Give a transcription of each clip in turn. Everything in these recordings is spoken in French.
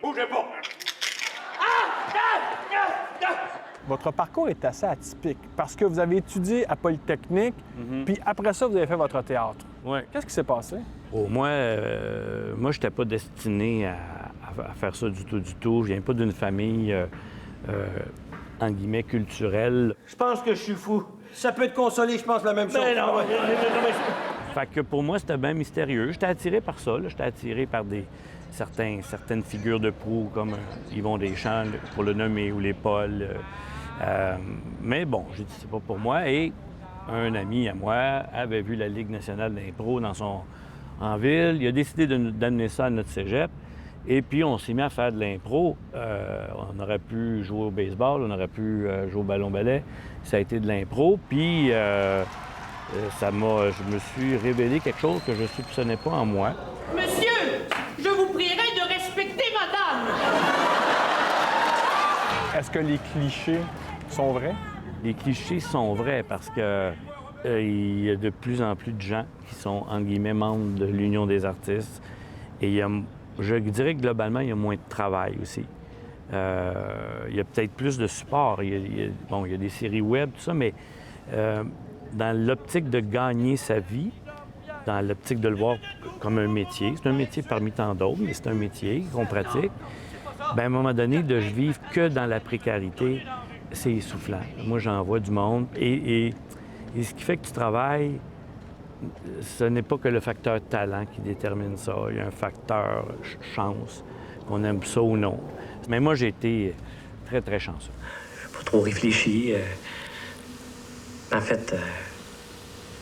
Bougez pas! Votre parcours est assez atypique parce que vous avez étudié à Polytechnique, puis après ça, vous avez fait votre théâtre. Oui. Qu'est-ce qui s'est passé? Oh, moi, je n'étais pas destiné à faire ça du tout. Je viens pas d'une famille, en guillemets, culturelle. Je pense que je suis fou. Ça peut te consoler, je pense, la même chose. Ben non, Fait que pour moi, c'était bien mystérieux. J'étais attiré par ça. J'étais attiré par certaines figures de proue, comme Yvon Deschamps, pour le nommer, ou les Paul. Mais bon, j'ai dit, c'est pas pour moi. Et un ami à moi avait vu la Ligue nationale d'impro en ville. Il a décidé d'amener ça à notre cégep. Et puis, on s'est mis à faire de l'impro. On aurait pu jouer au baseball, on aurait pu jouer au ballon-ballet. Ça a été de l'impro. Puis, je me suis révélé quelque chose que je ne soupçonnais pas en moi. Monsieur, je vous prierai de respecter madame. Est-ce que les clichés sont vrais? Les clichés sont vrais parce que il y a de plus en plus de gens qui sont, en guillemets, membres de l'Union des artistes. Et je dirais que globalement, il y a moins de travail aussi. Il y a peut-être plus de support. Il y a des séries web, tout ça, mais dans l'optique de gagner sa vie, dans l'optique de le voir comme un métier, c'est un métier parmi tant d'autres, mais c'est un métier qu'on pratique, bien, à un moment donné, de vivre que dans la précarité, c'est essoufflant. Moi, j'en vois du monde. Et ce qui fait que tu travailles, ce n'est pas que le facteur talent qui détermine ça. Il y a un facteur chance, qu'on aime ça ou non. Mais moi, j'ai été très, très chanceux. Pas trop réfléchi. En fait,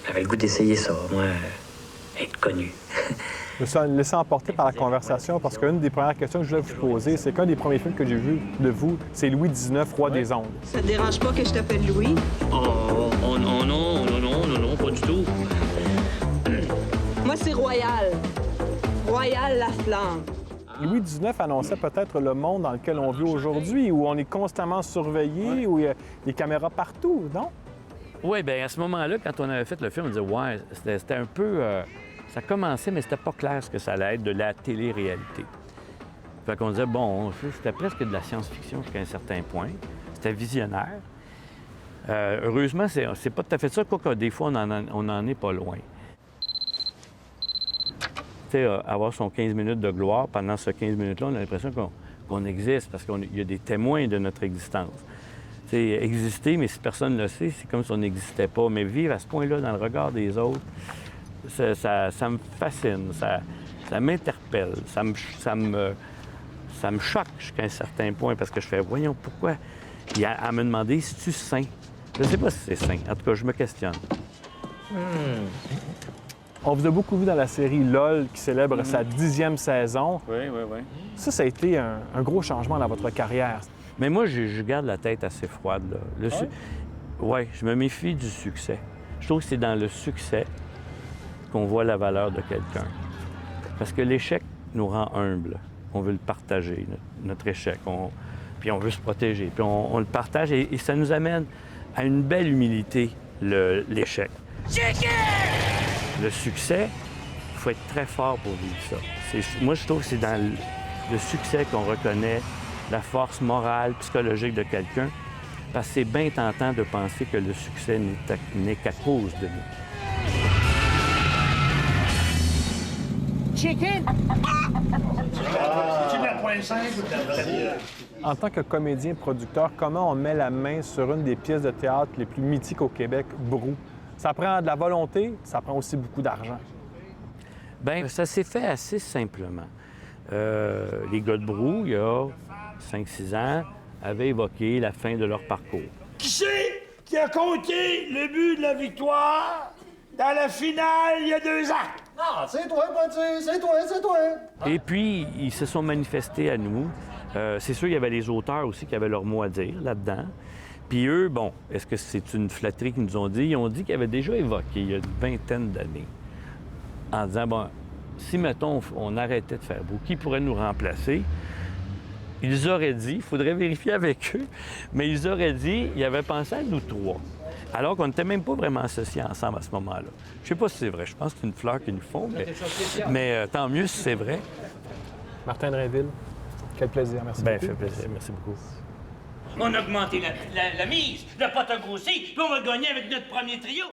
j'avais le goût d'essayer ça, moi, être connu. Je me suis laissé emporter par la conversation parce qu'une des premières questions que je voulais vous poser, c'est qu'un des premiers films que j'ai vu de vous, c'est Louis XIX, Roi des ondes. Ça te dérange pas que je t'appelle Louis? Non, pas du tout. Moi, c'est Royal. Royal Laflamme. Louis XIX annonçait peut-être le monde dans lequel on vit aujourd'hui, où on est constamment surveillé, où il y a des caméras partout, non? Oui, bien, à ce moment-là, quand on avait fait le film, on disait, ouais, c'était un peu... ça commençait, mais c'était pas clair ce que ça allait être de la télé-réalité. Fait qu'on disait, bon, c'était presque de la science-fiction jusqu'à un certain point. C'était visionnaire. Heureusement, c'est pas tout à fait ça, quoique des fois, on en est pas loin. Tu sais, avoir son 15 minutes de gloire, pendant ce 15 minutes-là, on a l'impression qu'on existe, parce qu'il y a des témoins de notre existence. Tu sais, exister, mais si personne ne le sait, c'est comme si on n'existait pas. Mais vivre à ce point-là, dans le regard des autres, ça me fascine, ça m'interpelle, ça me choque jusqu'à un certain point, parce que je fais, voyons, pourquoi? Il a à me demander, si tu sain? Je ne sais pas si c'est sain. En tout cas, je me questionne. On vous a beaucoup vu dans la série LOL, qui célèbre sa 10e saison. Oui. Ça a été un gros changement dans votre carrière. Mais moi, je garde la tête assez froide, là. Oui, je me méfie du succès. Je trouve que c'est dans le succès qu'on voit la valeur de quelqu'un. Parce que l'échec nous rend humbles. On veut le partager, notre échec. Puis on veut se protéger. Puis on le partage et ça nous amène à une belle humilité, l'échec. Le succès, il faut être très fort pour vivre ça. Moi, je trouve que c'est dans le succès qu'on reconnaît la force morale, psychologique de quelqu'un, parce que c'est bien tentant de penser que le succès n'est qu'à cause de nous. Chicken! C'est-tu de la pointe simple ou de la vraie? En tant que comédien-producteur, comment on met la main sur une des pièces de théâtre les plus mythiques au Québec, Brou? Ça prend de la volonté, ça prend aussi beaucoup d'argent. Bien, ça s'est fait assez simplement. Les gars de Brou, il y a 5-6 ans, avaient évoqué la fin de leur parcours. Qui c'est qui a compté le but de la victoire dans la finale il y a 2 ans? Ah, c'est toi, Poitiers, c'est toi. Et puis, ils se sont manifestés à nous. C'est sûr, il y avait les auteurs aussi qui avaient leur mot à dire là-dedans. Puis eux, bon, est-ce que c'est une flatterie qu'ils nous ont dit? Ils ont dit qu'ils avaient déjà évoqué, il y a une vingtaine d'années, en disant, bon, si, mettons, on arrêtait de faire Brou, qui pourrait nous remplacer? Ils auraient dit, il faudrait vérifier avec eux, mais ils auraient dit, ils avaient pensé à nous 3, alors qu'on n'était même pas vraiment associés ensemble à ce moment-là. Je sais pas si c'est vrai, je pense que c'est une fleur qu'ils nous font, mais tant mieux si c'est vrai. Martin Drainville, Quel plaisir, merci Ben, beaucoup. fait plaisir. Merci beaucoup. On a augmenté la mise, le pot a grossi, puis on va gagner avec notre premier trio.